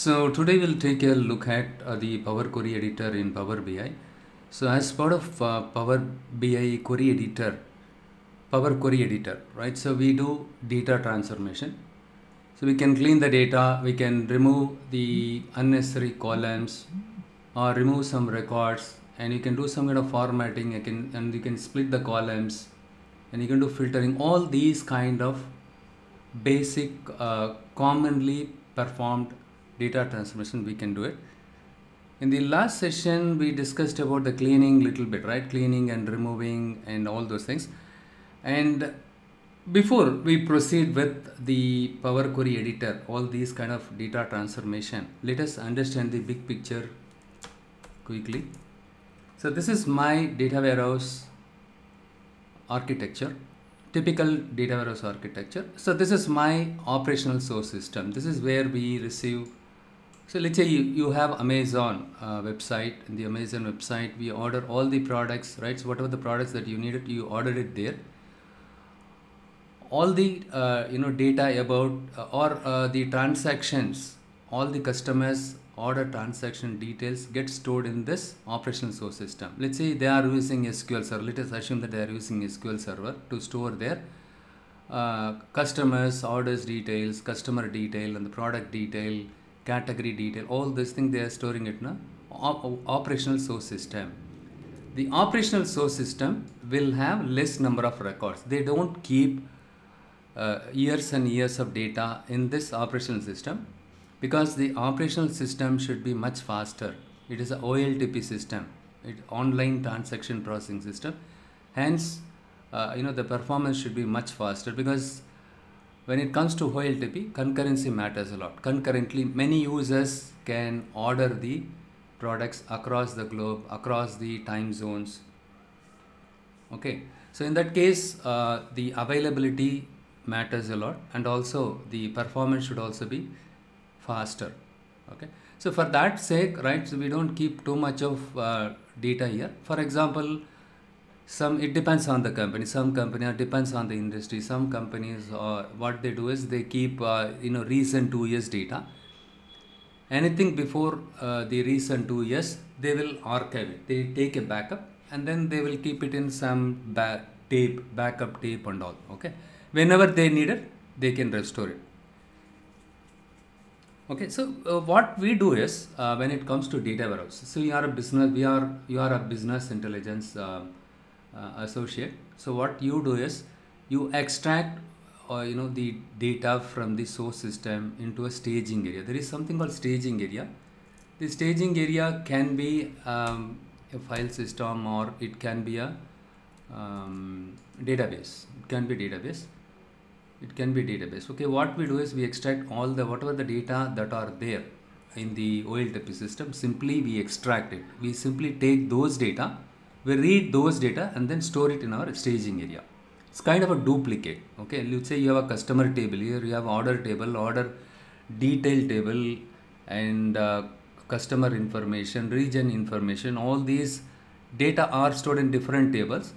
So today we'll take a look at the Power Query Editor in Power BI. So as part of Power BI Query Editor, Power Query Editor, right? So we do data transformation. So we can clean the data, we can remove the unnecessary columns or remove some records, and you can do some kind of formatting, and you can split the columns, and you can do filtering. All these kind of basic commonly performed data transformation we can do it. In the last session we discussed about the cleaning little bit, right? Cleaning and removing and all those things. And before we proceed with the Power Query Editor, all these kind of data transformation, let us understand the big picture quickly. So this is my data warehouse architecture, typical data warehouse architecture. So this is my operational source system. This is where we receive. So let's say you have Amazon website. In the Amazon website, we order all the products, right? So whatever the products that you needed, you ordered it there. All the data about the transactions, all the customers order transaction details get stored in this operational source system. Let's say they are using SQL server. Let us assume that they are using SQL server to store their customers, orders details, customer detail, and the product detail, category detail. All these things they are storing it in a operational source system. The operational source system will have less number of records. They don't keep years and years of data in this operational system, because the operational system should be much faster. It is a OLTP system, online transaction processing system. Hence, the performance should be much faster, because when it comes to OLTP, concurrency matters a lot. Concurrently, many users can order the products across the globe, across the time zones. Okay, so in that case, the availability matters a lot, and also the performance should also be faster. Okay, so for that sake, right, so we don't keep too much of data here. For example, it depends on the company. Some company depends on the industry. Some companies, what they do is they keep recent 2 years data. Anything before the recent 2 years, they will archive it. They take a backup and then they will keep it in some backup tape and all. Okay, whenever they need it, they can restore it. Okay, so what we do is when it comes to data warehouse, so you are a business intelligence associate. So what you do is you extract the data from the source system into a staging area. There is something called staging area. The staging area can be a file system, or it can be a database. It can be database. Okay, what we do is we extract whatever the data that are there in the OLTP system. Simply we extract it. We simply take those data, we read those data, and then store it in our staging area. It's kind of a duplicate. Okay, let's say you have a customer table. Here you have order table, order detail table, and customer information, region information. All these data are stored in different tables.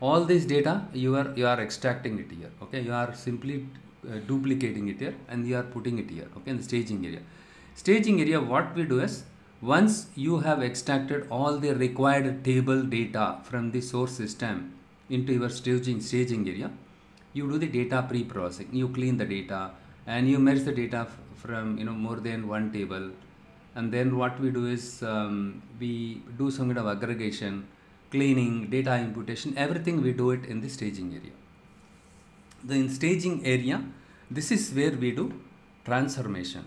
All this data you are extracting it here. Okay, you are simply duplicating it here, and you are putting it here. Okay, in the staging area. Staging area, what we do is, once you have extracted all the required table data from the source system into your staging area, you do the data pre-processing. You clean the data and you merge the data from more than one table, and then what we do is we do some kind of aggregation, cleaning, data imputation, everything we do it in the staging area. In staging area, this is where we do transformation.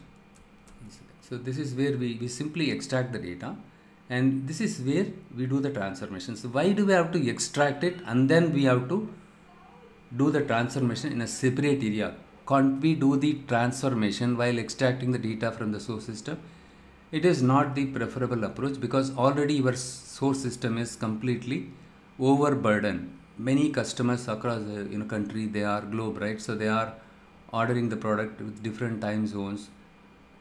So this is where we simply extract the data, and this is where we do the transformation. So why do we have to extract it and then we have to do the transformation in a separate area? Can't we do the transformation while extracting the data from the source system? It is not the preferable approach, because already your source system is completely overburdened. Many customers across the country, they are globe, right? So they are ordering the product with different time zones.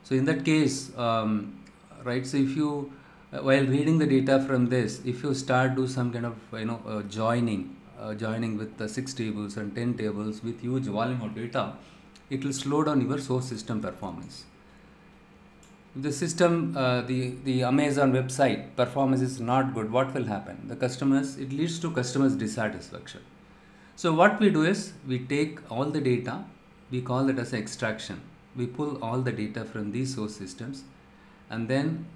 So in that case, right, so if you while reading the data from this, if you start do some kind of joining with the 6 tables and 10 tables with huge volume of data, it will slow down your source system performance. If the system, the Amazon website performance is not good, what will happen? It leads to customers' dissatisfaction. So what we do is we take all the data, we call it as extraction. We pull all the data from these source systems, and then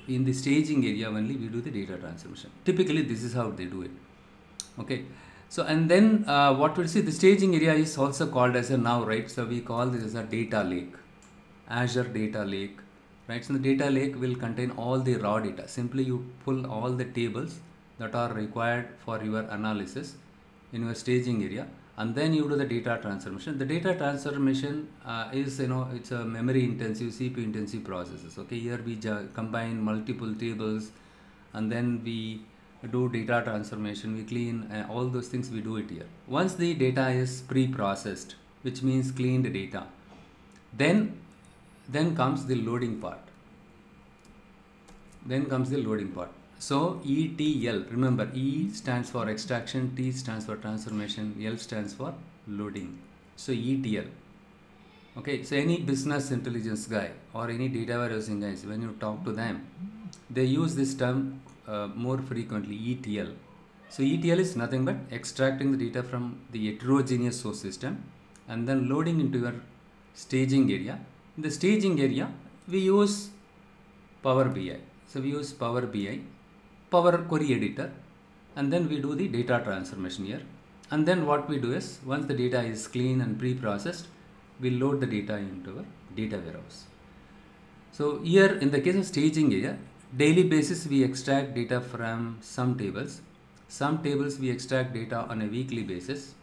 in the staging area only we do the data transformation. Typically this is how they do it. Okay, so and then what we see, the staging area is also called as a now, right? So we call this as a data lake, Azure data lake, right? So the data lake will contain all the raw data. Simply you pull all the tables that are required for your analysis in your staging area, and then you do the data transformation. The data transformation is, it's a memory intensive, CPU intensive processes. Okay, here we combine multiple tables, and then we do data transformation, we clean all those things, we do it here. Once the data is pre-processed, which means cleaned data, then comes the loading part. So ETL, remember, E stands for extraction, T stands for transformation, L stands for loading. So ETL. Okay, so any business intelligence guy or any data warehousing guys, when you talk to them, they use this term more frequently, ETL. So ETL is nothing but extracting the data from the heterogeneous source system and then loading into your staging area. In the staging area, we use Power BI. So we use Power BI, Power Query Editor, and then we do the data transformation here. And then what we do is, once the data is clean and pre-processed, we load the data into our data warehouse. So here in the case of staging area, daily basis we extract data from some tables. Some tables we extract data on a weekly basis.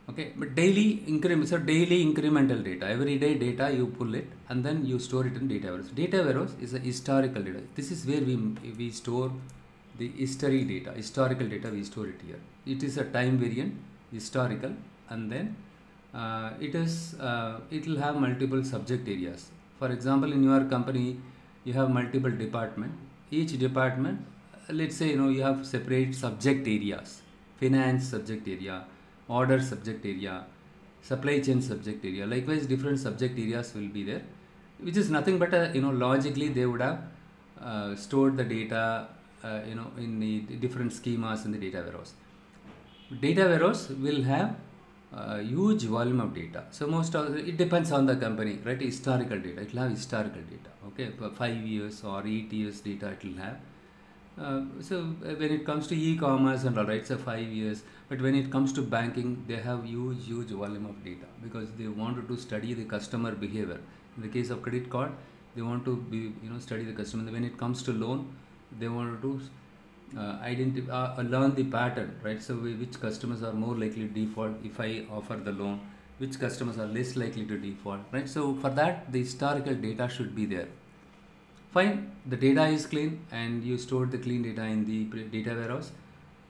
Okay, but daily incremental data, every day data you pull it and then you store it in data warehouse. Data warehouse is a historical data. This is where we store the historical data we store it here. It is a time variant, historical, and then it will have multiple subject areas. For example, in your company you have multiple department. Each department, let's say, you have separate subject areas: finance subject area, order subject area, supply chain subject area. Likewise, different subject areas will be there, which is nothing but logically they would have stored the data in the different schemas in the data warehouse. Data warehouse will have huge volume of data. So it depends on the company, right? Historical data, it will have historical data. Okay, for 5 years or 8 years data it will have. So when it comes to e-commerce and all, right, so 5 years. But when it comes to banking, they have huge volume of data because they wanted to study the customer behavior. In the case of credit card, they want to study the customer. When it comes to loan, they wanted to learn the pattern, right? So which customers are more likely to default if I offer the loan, which customers are less likely to default, right? So for that, the historical data should be there. Fine, the data is clean and you store the clean data in the data warehouse.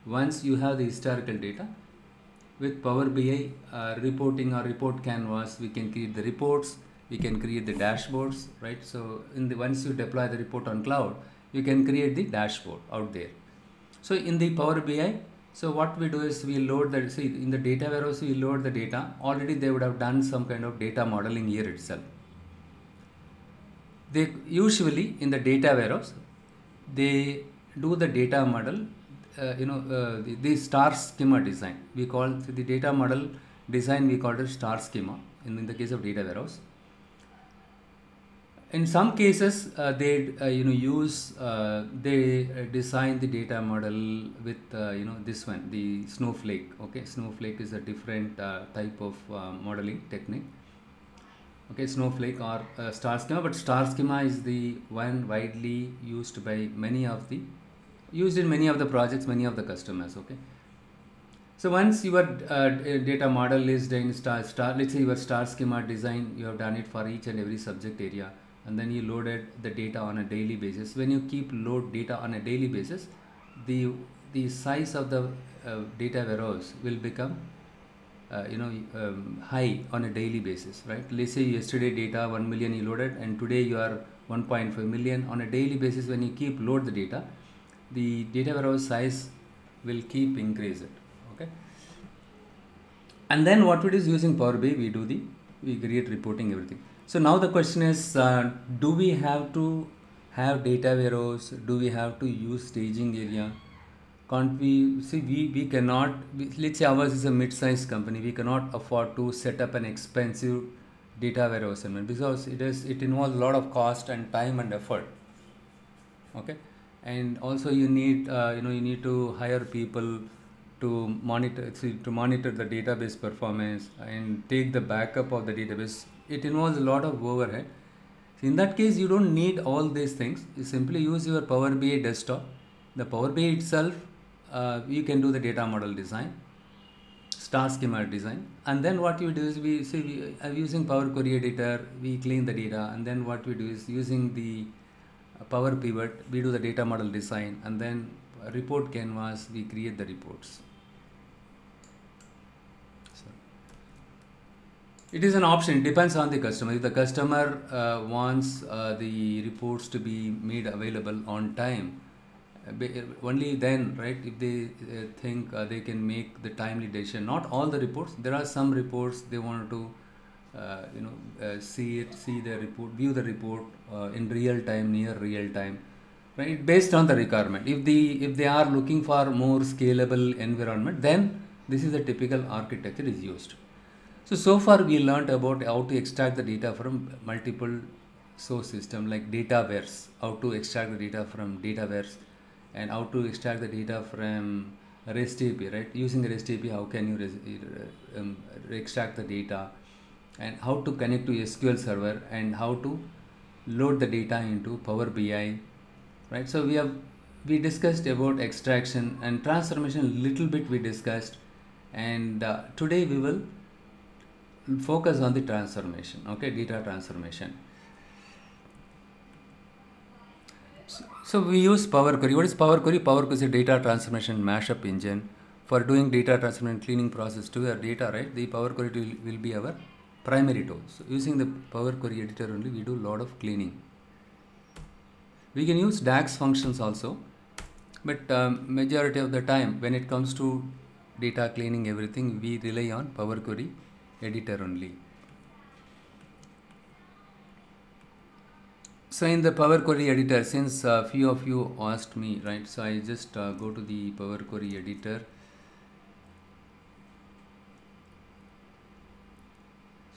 Once you have the historical data, with Power BI reporting or report canvas, we can create the reports, we can create the dashboards, right? So once you deploy the report on cloud, you can create the dashboard out there. So in the Power BI, so what we do is we load in the data warehouse, we load the data. Already they would have done some kind of data modeling here itself. They usually in the data warehouse, they do the data model, the star schema design. We call the data model design, we call it star schema in the case of data warehouse. In some cases, they design the data model with this one, the Snowflake. Okay, Snowflake is a different type of modeling technique. Okay, Snowflake or star schema, but star schema is the one widely used by in many of the projects, many of the customers. Okay, so once your data model is done, let's say your star schema design, you have done it for each and every subject area, and then you loaded the data on a daily basis. When you keep load data on a daily basis, the size of the data warehouse will become high on a daily basis, right? Let's say yesterday data 1 million you loaded and today you are 1.5 million. On a daily basis, when you keep load the data warehouse size will keep increasing. Okay, and then what it is using Power BI, we create reporting, everything. So now the question is, do we have to have data warehouse? Do we have to use staging area? Can't we see we cannot, let's say ours is a mid-sized company, we cannot afford to set up an expensive data warehouse environment because it involves a lot of cost and time and effort. Okay, and also you need you need to hire people to monitor the database performance and take the backup of the database. It involves a lot of overhead. So in that case, you don't need all these things. You simply use your Power BI desktop. The Power BI itself, you can do the data model design, star schema design, and then what you do is we are using Power Query Editor. We clean the data, and then what we do is using the Power Pivot, we do the data model design, and then report canvas, we create the reports. So it is an option. It depends on the customer. If the customer wants the reports to be made available on time, only then, right? If they think they can make the timely decision. Not all the reports. There are some reports they want to see the report, view the report in real time, near real time, right? Based on the requirement. If they are looking for more scalable environment, then this is the typical architecture is used. So far we learned about how to extract the data from multiple source system like Dataverse, how to extract the data from Dataverse, and how to extract the data from REST API, right? Using REST API, how can you extract the data, and how to connect to SQL server, and how to load the data into Power BI, right? So we discussed about extraction and transformation, little bit we discussed, and today we will focus on the transformation, okay, data transformation. So we use Power Query. What is Power Query? Power Query is a data transformation mashup engine for doing data transformation cleaning process to your data, right? The Power Query will be our primary tool. So using the Power Query editor only, we do a lot of cleaning. We can use DAX functions also, but majority of the time when it comes to data cleaning everything, we rely on Power Query editor only. So in the Power Query editor, since few of you asked me, right, so I just go to the Power Query editor.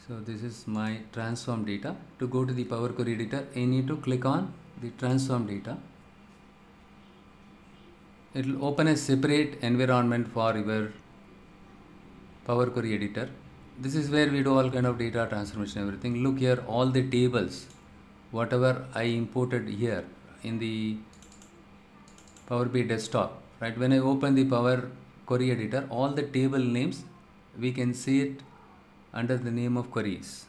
So this is my transform data. To go to the Power Query editor, I need to click on the transform data. It will open a separate environment for your Power Query editor. This is where we do all kind of data transformation, everything. Look here, all the tables, whatever I imported here in the Power BI desktop, right? When I open the Power Query editor, all the table names, we can see it under the name of queries.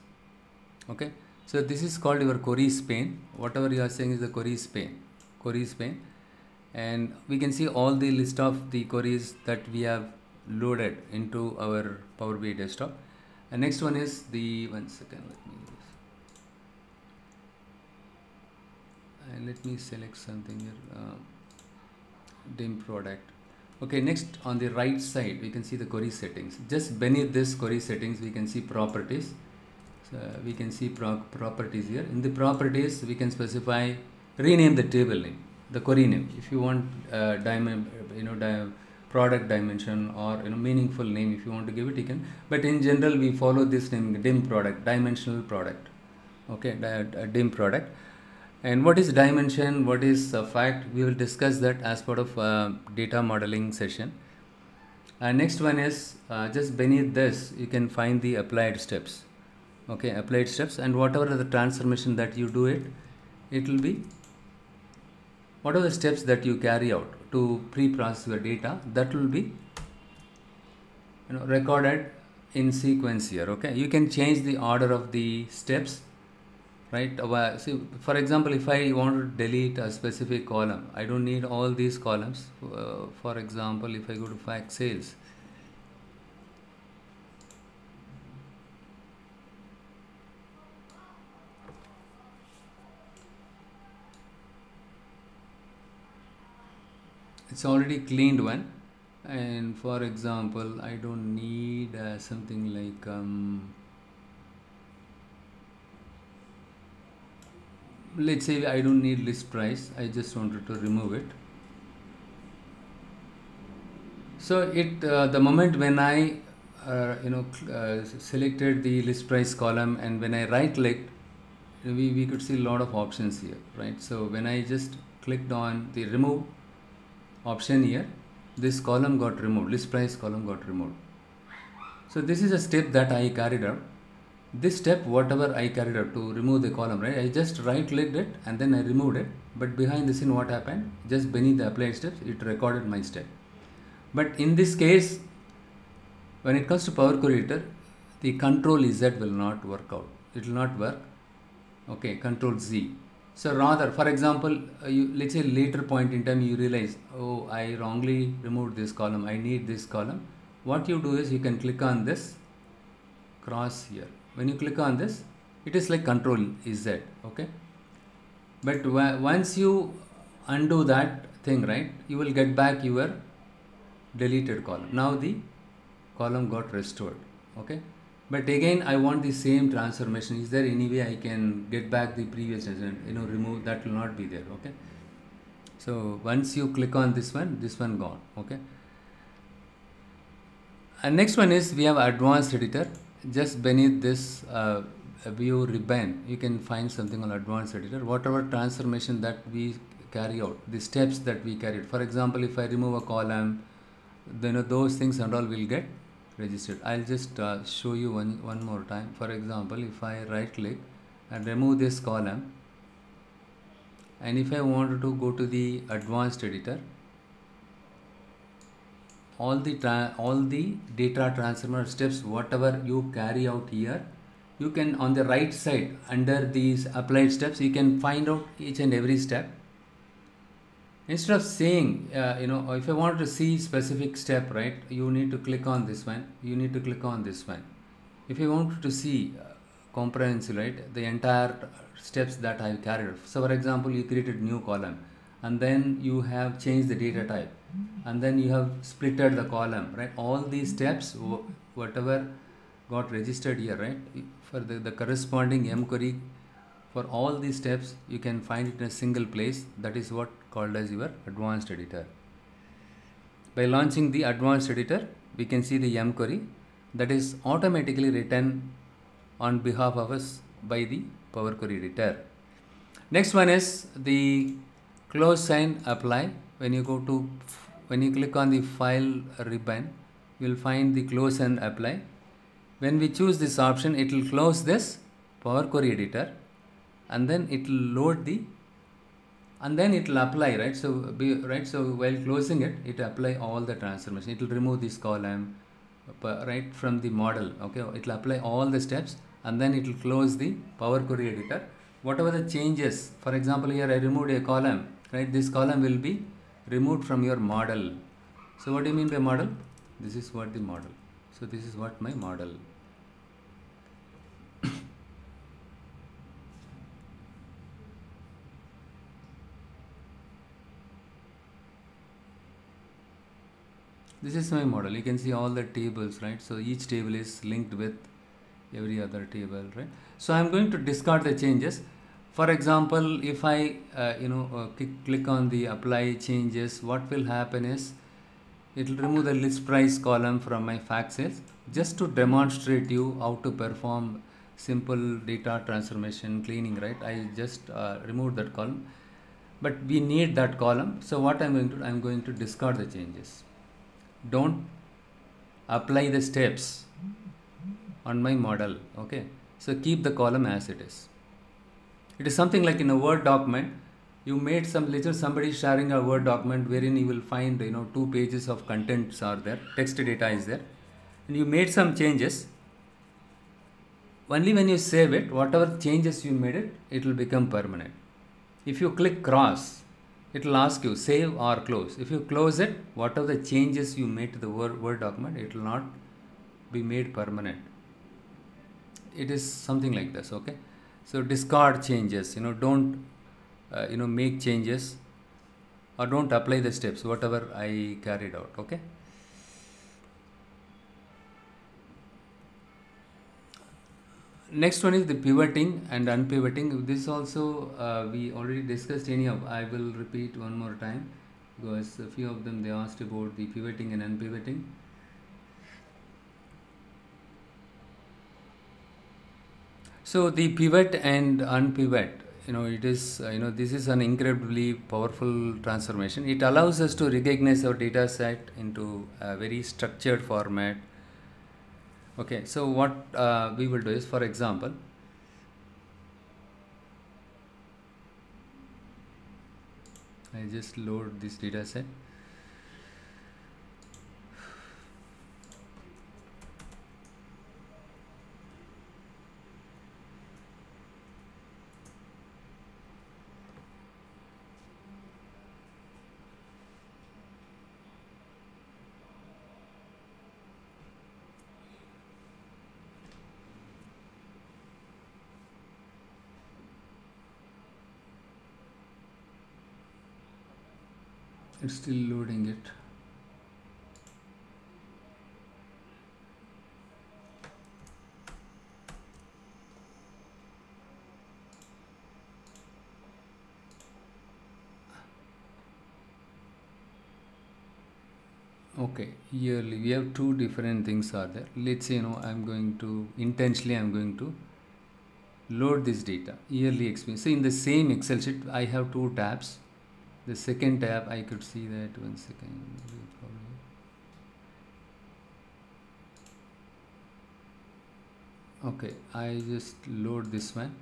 Okay, so this is called your queries pane. Whatever you are saying is the queries pane, and we can see all the list of the queries that we have loaded into our Power BI desktop. And next one is the, one second, let me select something here, dim product. Okay, next on the right side we can see the query settings. Just beneath this query settings we can see properties. So we can see properties here. In the properties we can specify, rename the table name, the query name. If you want product dimension or meaningful name, if you want to give it, you can. But in general we follow this name, dim product, dimensional product. Okay, dim product. And what is dimension, what is fact, we will discuss that as part of data modeling session. Next one is just beneath this you can find the applied steps. Okay, applied steps, and whatever the transformation that you do, it will be, what are the steps that you carry out to pre-process your data, that will be recorded in sequence here. Okay, you can change the order of the steps, right? See, for example, if I want to delete a specific column, I don't need all these columns. For example, if I go to fact sales, it's already cleaned one. And for example, I don't need something like let's say I don't need list price, I just wanted to remove it. So the moment when I selected the list price column, and when I right clicked, we could see a lot of options here, right? So when I just clicked on the remove option here, this column got removed, list price column got removed. So this is a step that I carried out. This step, whatever I carried out to remove the column, right? I just right clicked it and then I removed it. But behind the scene, what happened? Just beneath the applied steps, it recorded my step. But in this case, when it comes to Power Query Editor, the Control Z will not work out. It will not work. Okay, Control Z. So rather, for example, let's say later point in time you realize, oh, I wrongly removed this column. I need this column. What you do is you can click on this cross here. When you click on this, it is like Control Z. Okay. But once you undo that thing, right, you will get back your deleted column. Now the column got restored. Okay. But again, I want the same transformation. Is there any way I can get back the previous remove? That will not be there. Okay. So once you click on this one gone. Okay. And next one is we have advanced editor. Just beneath this view ribbon, you can find something on advanced editor. Whatever transformation that we carry out, the steps that we carried. For example, if I remove a column, then those things and all will get registered. I'll just show you one more time. For example, if I right click and remove this column, and if I wanted to go to the advanced editor, all the data transformer steps, whatever you carry out here, you can on the right side under these applied steps, you can find out each and every step. Instead of saying, if I want to see specific step, right, you need to click on this one, you need to click on this one. If you want to see comprehensive, right, the entire steps that I carried out. So for example, you created new column and then you have changed the data type and then you have splitted the column, right? All these steps, whatever got registered here, right, for the corresponding M query, for all these steps, you can find it in a single place. That is what called as your advanced editor. By launching the advanced editor, we can see the M query that is automatically written on behalf of us by the Power Query Editor. Next one is the close sign apply. When you click on the file ribbon, you will find the close and apply. When we choose this option, it will close this Power Query Editor and then it will load and then it will apply, right? So while closing it, it apply all the transformation. It will remove this column, right, from the model. Okay, it will apply all the steps and then it will close the Power Query Editor. Whatever the changes, for example, here I removed a column, right? This column will be removed from your model. So what do you mean by model? This is what the model. So this is what my model. This is my model. You can see all the tables, right? So each table is linked with every other table, right? So I'm going to discard the changes. For example, if I click on the apply changes, what will happen is it will remove the list price column from my fact sales, just to demonstrate you how to perform simple data transformation cleaning, right? I just removed that column, but we need that column. So what I'm going to do, I'm going to discard the changes. Don't apply the steps on my model. Okay, so keep the column as it is. It is something like in a Word document, you made somebody sharing a Word document wherein you will find 2 pages of contents are there, text data is there, and you made some changes. Only when you save it, whatever changes you made it will become permanent. If you click cross, it will ask you save or close. If you close it, whatever the changes you made to the Word document, it will not be made permanent. It is something like this. Okay, so discard changes. Don't make changes, or don't apply the steps whatever I carried out. Okay. Next one is the pivoting and unpivoting. This also we already discussed. Anyhow, I will repeat one more time because a few of them they asked about the pivoting and unpivoting. So the pivot and unpivot, it is, this is an incredibly powerful transformation. It allows us to recognize our data set into a very structured format. Okay, so what we will do is, for example, I just load this data set. It's still loading it. Okay, here we have two different things are there. Let's say, I'm going to load this data, yearly expense. So in the same Excel sheet, I have two tabs. The second tab, I could see that, one second. Okay, I just load this one.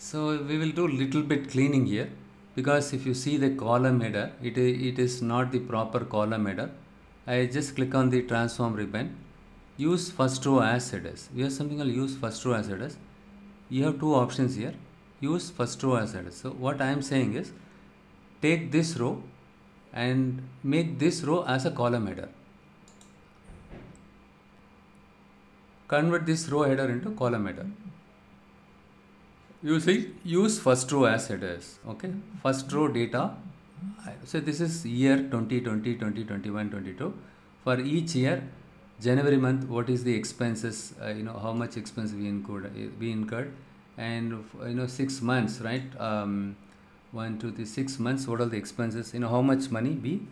So we will do little bit cleaning here, because if you see the column header, it is not the proper column header. I just click on the transform ribbon, use first row as headers. We have something called use first row as headers. You have two options here, use first row as headers. So what I am saying is, take this row and make this row as a column header. Convert this row header into column header. You see, use first row as headers. Okay, first row data. So this is year 2020, 2021, 22. For each year, January month, what is the expenses? How much expense we incurred, and 6 months, right? 1, 2, 3, 6 months. What are the expenses? How much money we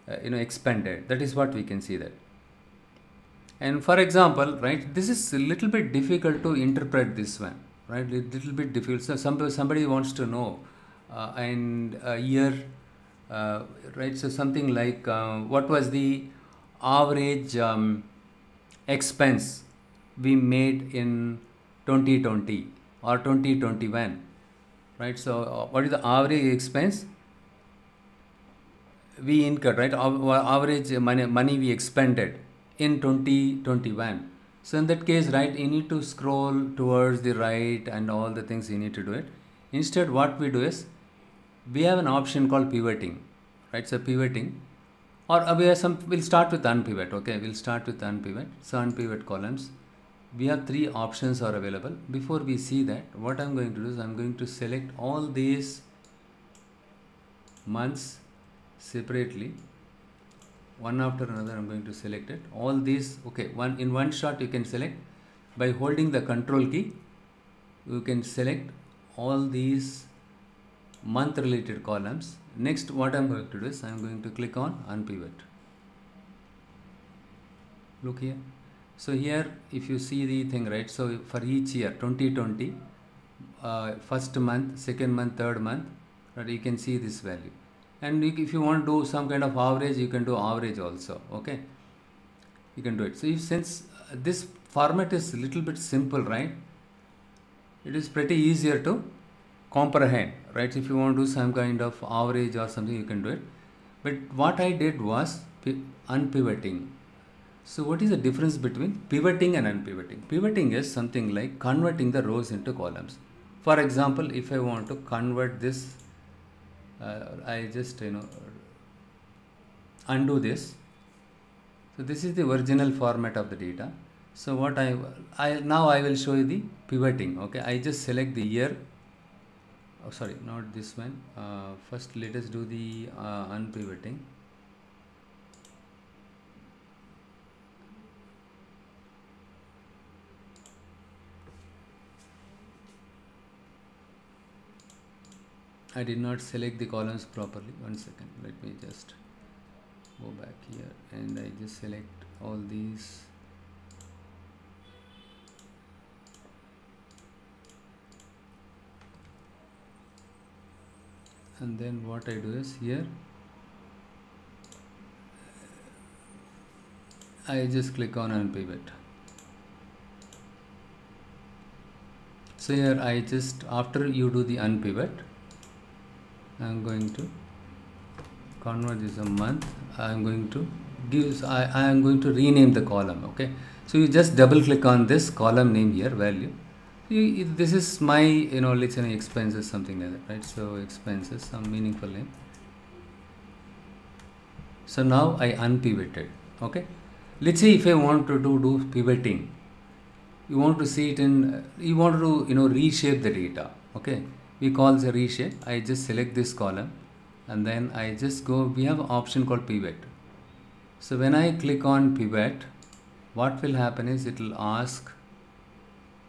expended. That is what we can see that. And for example, right, this is a little bit difficult to interpret this one, right? A little bit difficult. So somebody wants to know, and a year, right? So something like what was the average expense we made in 2020 or 2021, right? So what is the average expense we incurred, right? Average money we expended in 2021. So in that case, right, you need to scroll towards the right and all the things you need to do it. Instead, what we do is, we have an option called pivoting, right? So pivoting, or we'll start with unpivot. Okay, we'll start with unpivot. So unpivot columns, we have three options are available. Before we see that, what I'm going to do is, I'm going to select all these months separately, one after another. I'm going to select it, all these. Okay, in one shot you can select by holding the control key. You can select all these month related columns. Next, what I'm going to do is, I'm going to click on unpivot. Look here. So here, if you see the thing, right, so for each year 2020, first month, second month, third month, right, you can see this value. and if you want to do some kind of average, you can do average also. Okay, you can do it. So if, since this format is little bit simple, right, it is pretty easier to comprehend, right? If you want to do some kind of average or something, you can do it. But what I did was unpivoting. So what is the difference between pivoting and unpivoting? Pivoting is something like converting the rows into columns. For example, if I want to convert this, I just undo this. So this is the original format of the data. So what now I will show you the pivoting. Okay, I just select the year. Oh, sorry, not this one. First, let us do the unpivoting. I did not select the columns properly. One second, let me just go back here and I just select all these. And then what I do is here I just click on Unpivot. So here I just, after you do the Unpivot, I'm going to convert this a month. I'm going to give, I am going to rename the column. Okay, so you just double click on this column name here, value. This is my, let's say expenses, something like that, right? So expenses, some meaningful name. So now I unpivoted. Okay, let's say if I want to do pivoting, you want to see it in, you want to reshape the data. Okay, we call the reshape. I just select this column and then I just go, we have an option called pivot. So when I click on pivot, what will happen is it will ask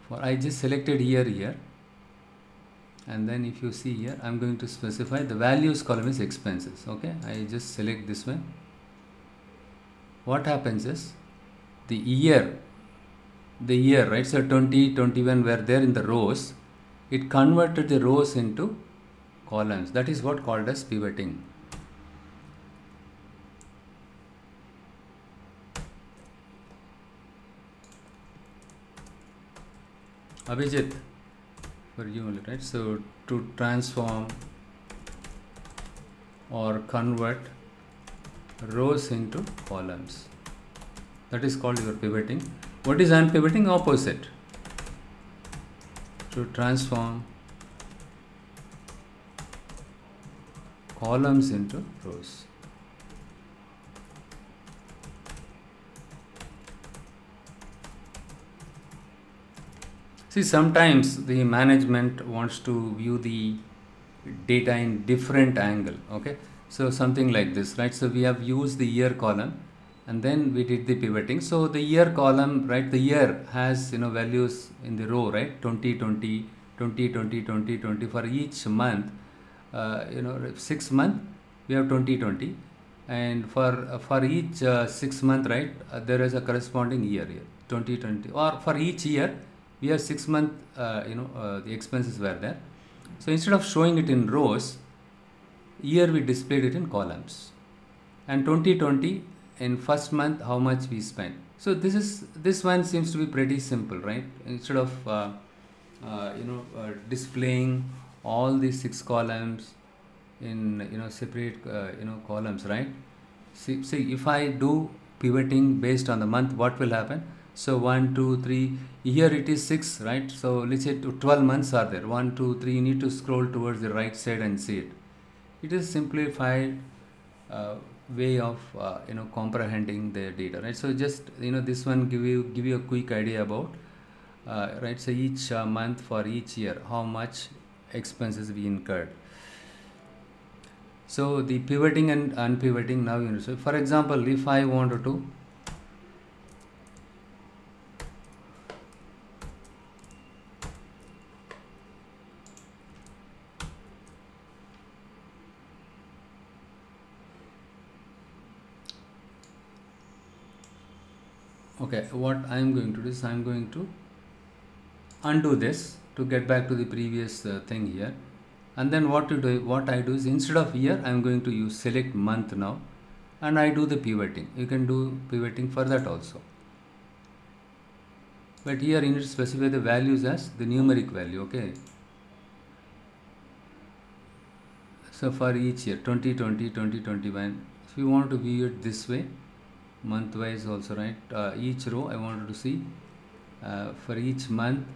for, I just selected here, and then if you see here, I'm going to specify the values column is expenses. Okay, I just select this one. What happens is the year, right? So 2021 were there in the rows. It converted the rows into columns. That is what called as pivoting. Abhijit, for you only, right? So to transform or convert rows into columns, that is called your pivoting. What is unpivoting? Opposite. To transform columns into rows. See, sometimes the management wants to view the data in different angle. Okay, so something like this, right? So we have used the year column and then we did the pivoting. So the year column, right, the year has values in the row, right? 2020, 2020, 2020 for each month. 6 month we have 2020, and for each 6 month, right, there is a corresponding year here, 2020, or for each year we have 6 month, the expenses were there. So instead of showing it in rows, here we displayed it in columns, and 2020 in first month how much we spent. So this one seems to be pretty simple, right? Instead of displaying all these 6 columns in separate columns, right? See if I do pivoting based on the month, what will happen? So 1 2 3, here it is 6, right? So let's say 12 months are there, 1 2 3, you need to scroll towards the right side and see it. It is simplified way of comprehending the data, right? So just this one give you a quick idea about right? So each month for each year how much expenses we incurred. So the pivoting and unpivoting, now so for example, if I wanted to okay, what I am going to do is I am going to undo this to get back to the previous thing here. And then what I do is, instead of year, I am going to use select month now, and I do the pivoting. You can do pivoting for that also. But here you need to specify the values as the numeric value, okay? So for each year, 2020, 2021, if you want to view it this way, month wise also, right? Each row I wanted to see for each month,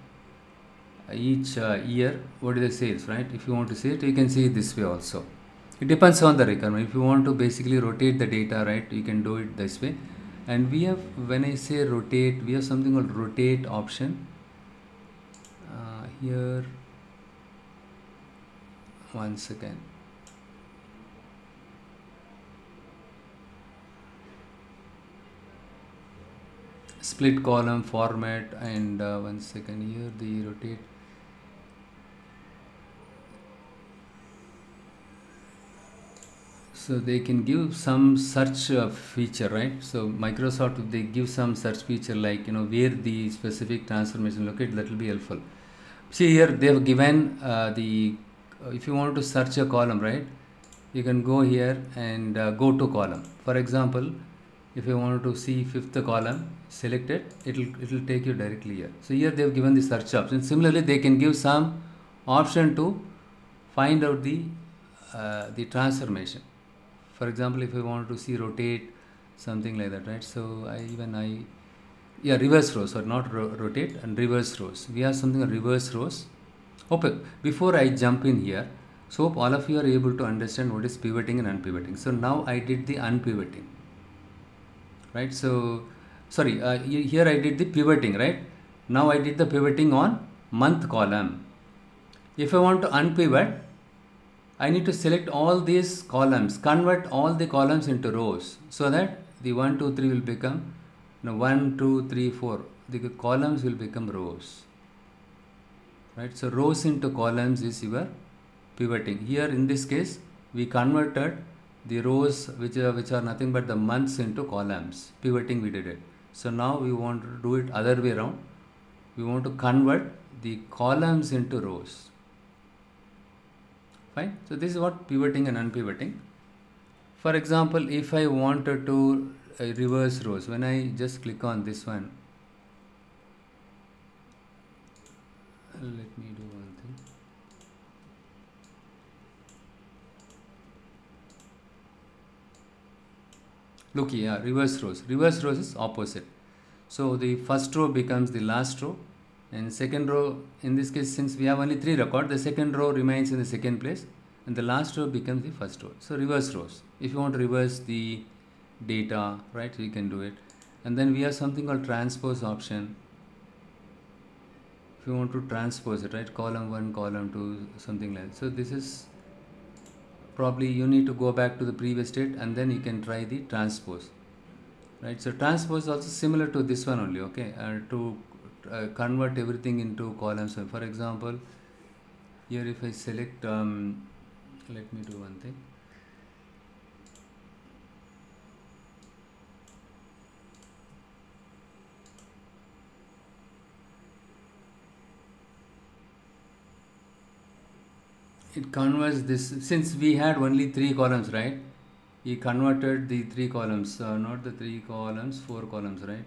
each year, what is the sales, right? If you want to see it, you can see it this way also. It depends on the requirement. If you want to basically rotate the data, right, you can do it this way. And we have, when I say rotate, we have something called rotate option. Here, one second. Split column format, and one second, here the rotate. So they can give some search feature, right? So Microsoft, they give some search feature, like, where the specific transformation located, that will be helpful. See here, they have given if you want to search a column, right, you can go here and go to column. For example, if you want to see fifth column, select it, it will take you directly here. So here they have given the search option. Similarly, they can give some option to find out the transformation. For example, if I want to see rotate, something like that, right? So reverse rows, or not rotate, and reverse rows. We have something called reverse rows. Okay, before I jump in here, so hope all of you are able to understand what is pivoting and unpivoting. So now I did the unpivoting, right? So sorry, here I did the pivoting, right? Now I did the pivoting on month column. If I want to unpivot, I need to select all these columns, convert all the columns into rows, so that the 1, 2, 3 will become 1, 2, 3, 4. The columns will become rows, right? So rows into columns is your pivoting. Here in this case, we converted the rows which are nothing but the months into columns. Pivoting, we did it. So now we want to do it other way around. We want to convert the columns into rows. Fine. So this is what pivoting and unpivoting. For example, if I wanted to reverse rows, when I just click on this one, let me do one thing. Look here, reverse rows. Reverse rows is opposite. So the first row becomes the last row, and second row, in this case, since we have only 3 records, the second row remains in the second place, and the last row becomes the first row. So reverse rows. If you want to reverse the data, right, you can do it. And then we have something called transpose option. If you want to transpose it, right, column 1, column 2, something like that. So this is probably, you need to go back to the previous state, and then you can try the transpose, right? So transpose is also similar to this one only, okay, to convert everything into columns. So for example, here if I select, let me do one thing. It converts this, since we had only 3 columns, right? He converted the 3 columns, not the 3 columns, 4 columns, right?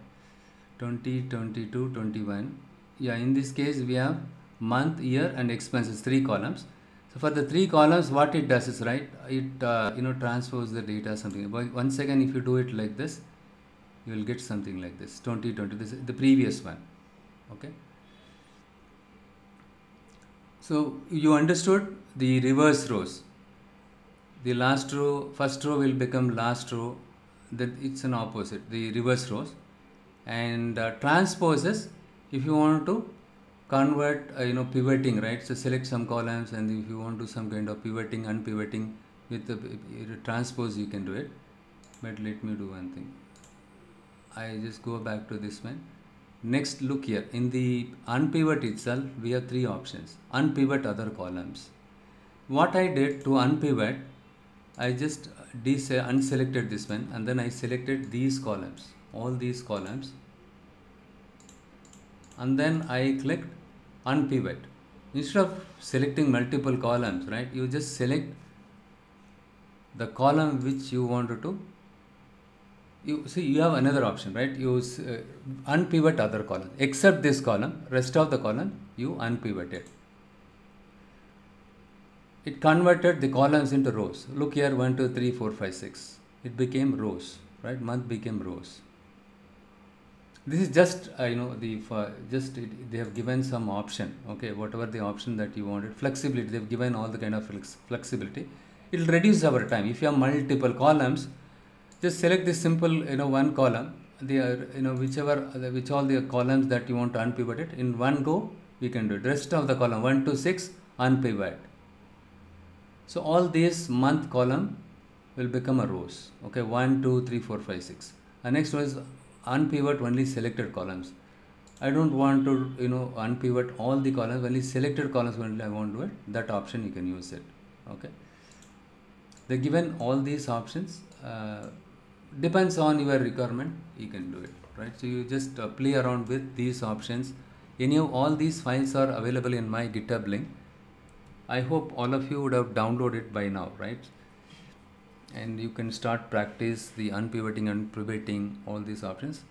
20, 22, 21. Yeah, in this case we have month, year, and expenses, 3 columns. So for the 3 columns, what it does is, right, it transposes the data something. But once again, if you do it like this, you will get something like this, 2020. This is the previous one, okay? So you understood the reverse rows. The last row, first row will become last row. That it's an opposite, the reverse rows. And transposes, if you want to convert, pivoting, right? So select some columns, and if you want to do some kind of pivoting, unpivoting with the transpose, you can do it. But let me do one thing. I just go back to this one. Next, look here, in the unpivot itself, we have 3 options. Unpivot other columns. What I did to unpivot, I just unselected this one, and then I selected these columns, all these columns, and then I clicked unpivot. Instead of selecting multiple columns, right, you just select the column which you wanted to. You see, you have another option, right? You unpivot other column, except this column, rest of the column you unpivot it. It converted the columns into rows. Look here, 1, 2, 3, 4, 5, 6. It became rows, right? Month became rows. This is just they have given some option. Okay, whatever the option that you wanted, flexibility. They've given all the kind of flexibility. It will reduce our time. If you have multiple columns, just select this simple one column. Which all the columns that you want to unpivot it in one go. We can do it. Rest of the column 1 to 6 unpivot. So all these month column will become a rows. Okay, 1, 2, 3, 4, 5, 6. And next one is unpivot only selected columns. I don't want to unpivot all the columns, only selected columns only I want to do it. That option you can use it. Okay. They given all these options. Depends on your requirement, you can do it, right? So you just play around with these options. All these files are available in my GitHub link. I hope all of you would have downloaded it by now, right? And you can start practice the unpivoting and pivoting, all these options.